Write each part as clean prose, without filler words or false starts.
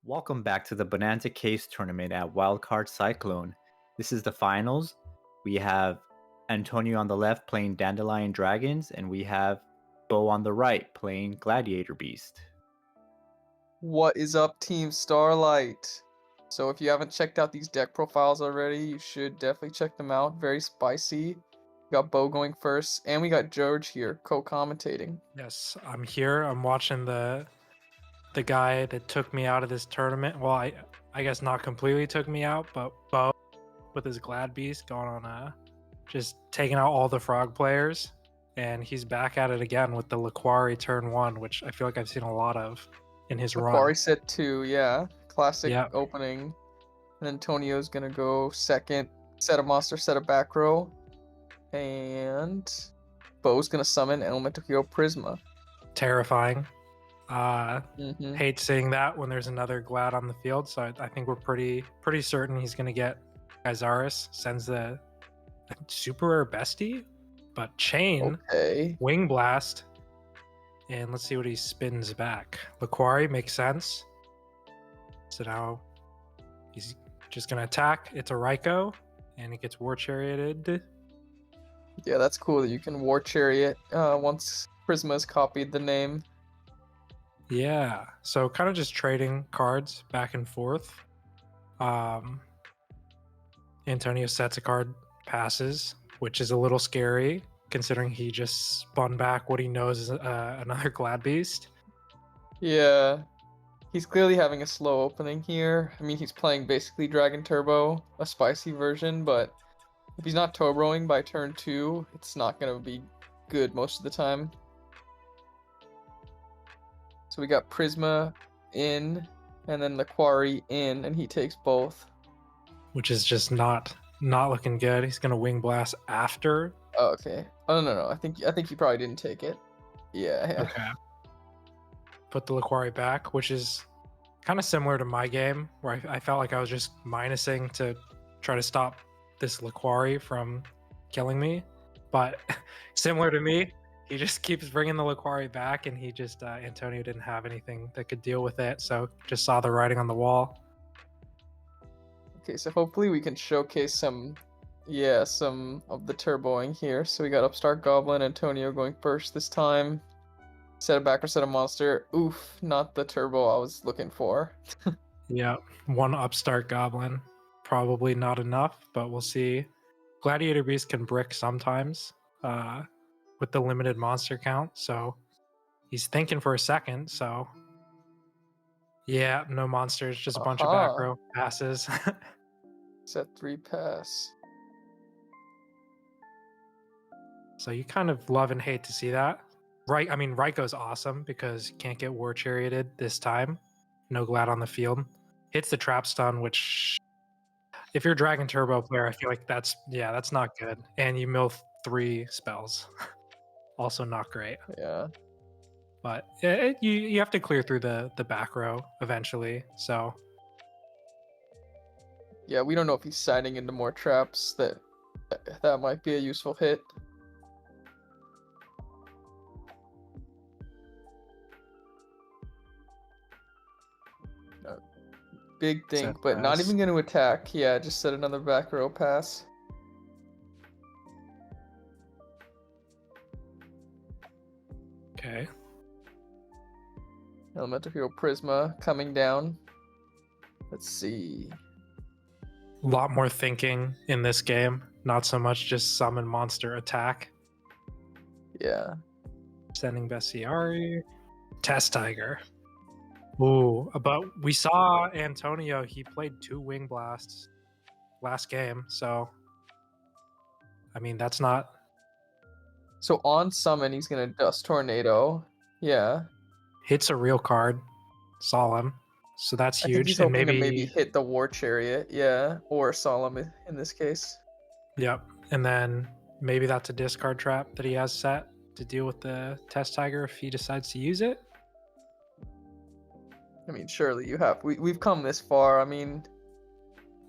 Welcome back to the Bonanza Case Tournament at WildCardCyclone. This is the finals. We have Antonio on the left playing Dandelion Dragons, and we have Bo on the right playing Gladiator Beast. What is up, Team Starlight? So if you haven't checked out these deck profiles already, you should definitely check them out. Very spicy. We got Bo going first, and we got George here co-commentating. Yes, I'm here. I'm watching the guy that took me out of this tournament. Well, I guess not completely took me out, but Bo with his Glad Beast going on just taking out all the frog players, and he's back at it again with the Laquari turn 1, which I feel like I've seen a lot of in his run. Laquari set 2, yeah. Classic Yep. opening. And Antonio's gonna go second. Set a monster, set a back row. And Bo's gonna summon Elemental Hero Prisma. Terrifying. Hate seeing that when there's another Glad on the field, so I think we're pretty certain he's going to get Gyzaris. Sends the super rare bestie, but chain, Okay. wing blast, and let's see what he spins back. Laquari makes sense. So now he's just going to attack. It's a Raikou, and it gets War Charioted. Yeah, that's cool that you can War Chariot once Prisma's copied the name. Yeah, so kind of just trading cards back and forth. Antonio sets a card, passes, which is a little scary considering he just spun back what he knows is another Glad Beast. Yeah, he's clearly having a slow opening here. I mean, he's playing basically Dragon Turbo, a spicy version, but if he's not turboing by turn 2, it's not going to be good most of the time. So we got Prisma in, and then Laquari in, and he takes both. Which is just not looking good. He's gonna wing blast after. Oh, okay. Oh no, I think he probably didn't take it. Yeah. Okay. Put the Laquari back, which is kind of similar to my game, where I felt like I was just minusing to try to stop this Laquari from killing me. But similar to me, he just keeps bringing the Laquari back, and he just Antonio didn't have anything that could deal with it, so just saw the writing on the wall. Okay, so hopefully we can showcase some of the turboing here. So we got Upstart Goblin, Antonio going first this time. Set a backer, set a monster. Oof, not the turbo I was looking for. Yeah, one Upstart Goblin. Probably not enough, but we'll see. Gladiator Beast can brick sometimes with the limited monster count, so he's thinking for a second, so yeah, no monsters, just a bunch of back row passes. Set 3 pass. So you kind of love and hate to see that. Right, I mean, Raikou's awesome because you can't get War Charioted this time. No Glad on the field. Hits the trap stun, which if you're a Dragon Turbo player, I feel like that's not good. And you mill 3 spells. Also not great. Yeah. But you have to clear through the back row eventually, so. Yeah, we don't know if he's siding into more traps. That might be a useful hit. Big dink, but not even going to attack. Yeah, just set another back row pass. Okay. Elemental Hero Prisma coming down. Let's see. A lot more thinking in this game. Not so much just summon monster attack. Yeah. Sending Bestiari. Test Tiger. Ooh, but we saw Antonio, he played 2 Wing Blasts last game, so I mean, that's not... So on summon, he's going to Dust Tornado. Yeah. Hits a real card. Solemn. So that's I huge. think he's hoping to maybe hit the War Chariot, yeah, or Solemn in this case. Yep, and then maybe that's a discard trap that he has set to deal with the Test Tiger if he decides to use it. I mean, surely you have. We've come this far. I mean,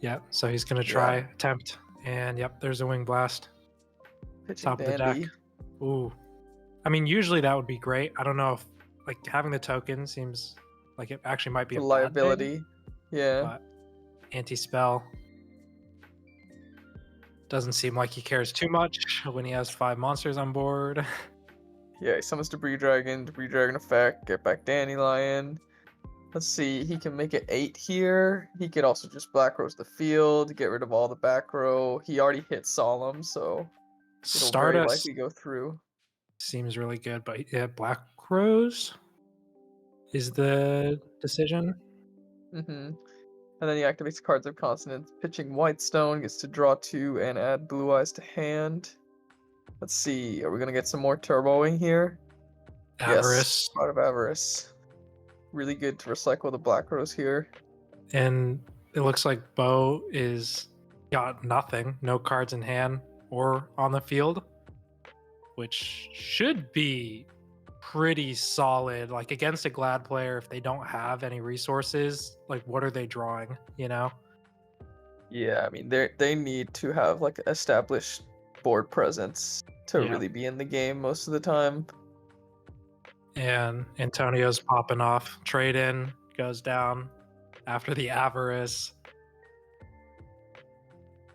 yep. So he's gonna try attempt, and yep, there's a Wing Blast. Pitching Top of the Dandy. deck. Ooh, I mean, usually that would be great. I don't know if like having the token seems Like it actually might be The a bad thing, liability. Yeah. but anti-spell doesn't seem like he cares too much when he has 5 monsters on board. Yeah, he summons Debris Dragon effect, get back Dandelion. Let's see, he can make it 8 here. He could also just Black Rose the field, get rid of all the back row. He already hit Solemn, so it'll very Stardust likely go through. seems really good, but yeah, Black Rose is the decision. And then he activates cards of consonants. Pitching Whitestone, gets to draw 2 and add Blue Eyes to hand. Let's see, are we gonna get some more turboing here? Avarice. Yes, Pot of Avarice. Really good to recycle the Black Rose here. And it looks like Bo is got nothing, no cards in hand or on the field, which should be pretty solid. Like against a Glad player, if they don't have any resources, like what are they drawing, you know? Yeah, I mean they need to have like established board presence to Yeah. really be in the game most of the time. And Antonio's popping off. Trade in goes down after the Avarice.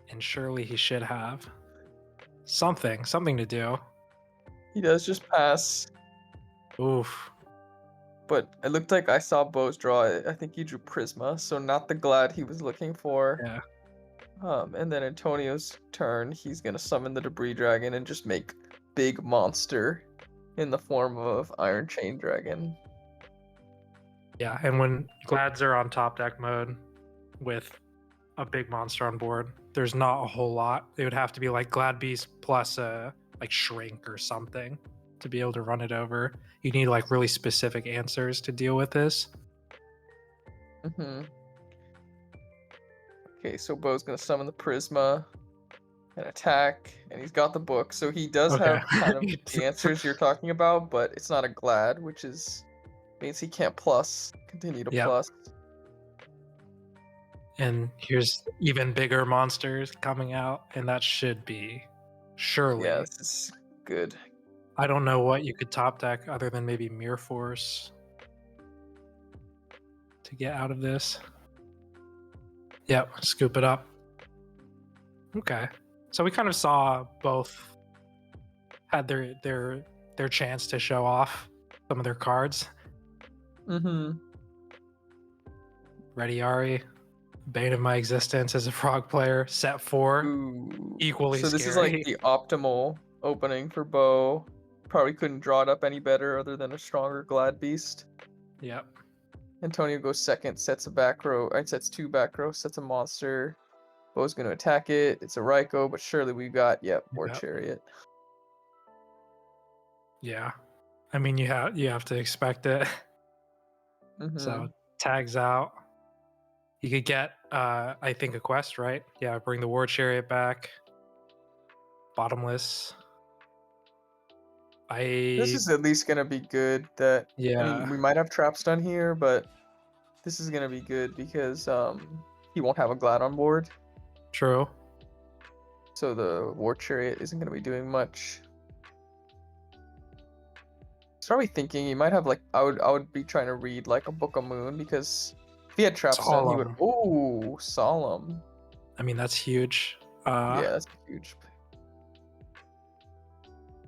And surely he should have something to do. He does just pass, Oof. but it looked like I saw Bo's draw. I think he drew Prisma, so not the Glad he was looking for. Yeah. And then Antonio's turn, he's gonna summon the Debris Dragon and just make big monster in the form of Iron Chain Dragon. Yeah, and when Glads are on top deck mode with a big monster on board, there's not a whole lot. It would have to be like Glad Beast plus a like Shrink or something to be able to run it over. You need like really specific answers to deal with this. Okay, so Bo's gonna summon the Prisma and attack, and he's got the book, so he does Okay. have kind of the answers you're talking about, but it's not a Glad, which means he can't continue to Yep. plus. And here's even bigger monsters coming out, and that should be surely. Yeah, this is good. I don't know what you could top deck other than maybe Mirror Force to get out of this. Yep, scoop it up. Okay. So we kind of saw both had their chance to show off some of their cards. Ready Ari, bane of my existence as a frog player, set 4. Ooh. Equally So this scary. is like the optimal opening for Bo. Probably couldn't draw it up any better other than a stronger Glad Beast. Yep. Antonio goes second, sets a back row, sets 2 back row, sets a monster. Bo's gonna attack it. It's a Raikou, but surely we got more Yep. Chariot. Yeah. I mean you have to expect it. So tags out. You could get I think a quest, right? Yeah, bring the War Chariot back. Bottomless. This is at least gonna be good. I mean, we might have traps done here, but this is gonna be good because he won't have a Glad on board, True. so the War Chariot isn't gonna be doing much. He's probably thinking he might have like I would be trying to read like a Book of Moon, because if he had traps done, he would. Oh, Solemn. I mean that's huge. Yeah, that's huge.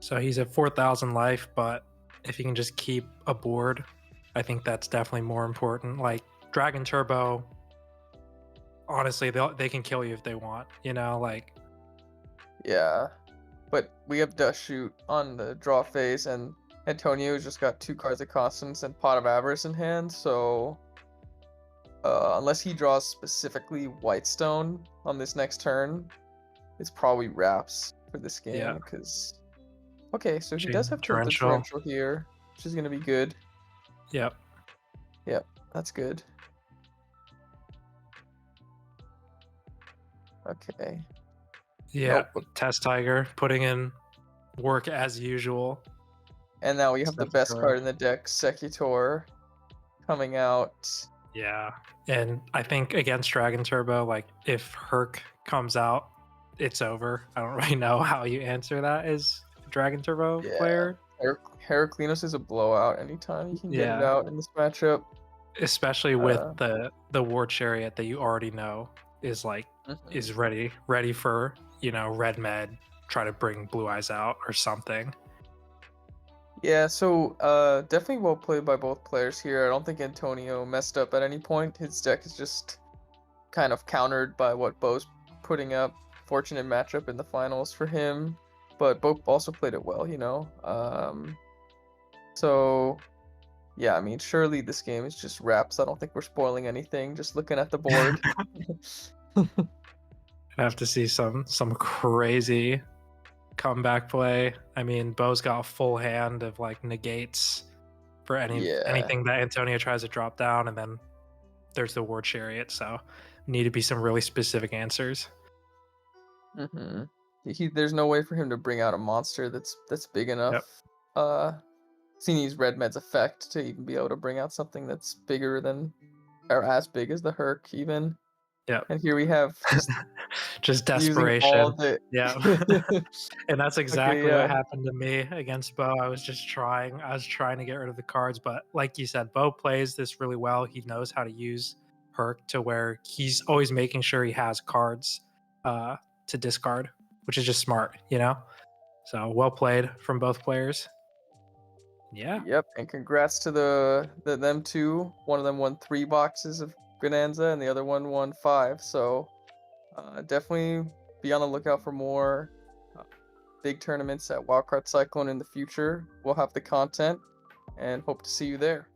So he's at 4,000 life, but if he can just keep a board, I think that's definitely more important. Like Dragon Turbo, honestly, they can kill you if they want, you know, like. Yeah, but we have Dust Shoot on the draw phase, and Antonio's just got 2 cards of Constance and Pot of Avarice in hand, so unless he draws specifically Whitestone on this next turn, it's probably wraps for this game, because... Okay, so he does have the Torrential here, which is going to be good. Yep. Yep, that's good. Okay. Yeah, Test Tiger putting in work as usual. And now we have the best card in the deck, Secutor, coming out. Yeah, and I think against Dragon Turbo, like if Herc comes out, it's over. I don't really know how you answer that as Dragon Turbo player. Heraclinos is a blowout anytime you can get it out in this matchup. especially with Uh, the war chariot that you already know is like mhm. is ready for, you know, red med try to bring blue eyes out or something. Yeah, so definitely well played by both players here. I don't think Antonio messed up at any point. His deck is just kind of countered by what Bo's putting up. Fortunate matchup in the finals for him, but Bo also played it well, you know. So yeah, I mean, surely this game is just wraps. I don't think we're spoiling anything. Just looking at the board. I have to see some crazy comeback play. I mean, Bo's got a full hand of like negates for Yeah. anything that Antonio tries to drop down, and then there's the war chariot. So need to be some really specific answers. hmm There's no way for him to bring out a monster that's big Yep. enough. Uh, Sini's Red Med's effect to even be able to bring out something that's bigger than or as big as the Herc even. Yep. And here we have just Just using desperation. all the Yeah. And that's okay, exactly what yeah. happened to me against Bo. I was trying to get rid of the cards, but like you said, Bo plays this really well. He knows how to use Herc to where he's always making sure he has cards to discard, which is just smart, you know? So well played from both players. Yeah. Yep, and congrats to the them two. One of them won 3 boxes of Bonanza, and the other one won 5. So definitely be on the lookout for more uh, big tournaments at WildCardCyclone in the future. We'll have the content, and hope to see you there.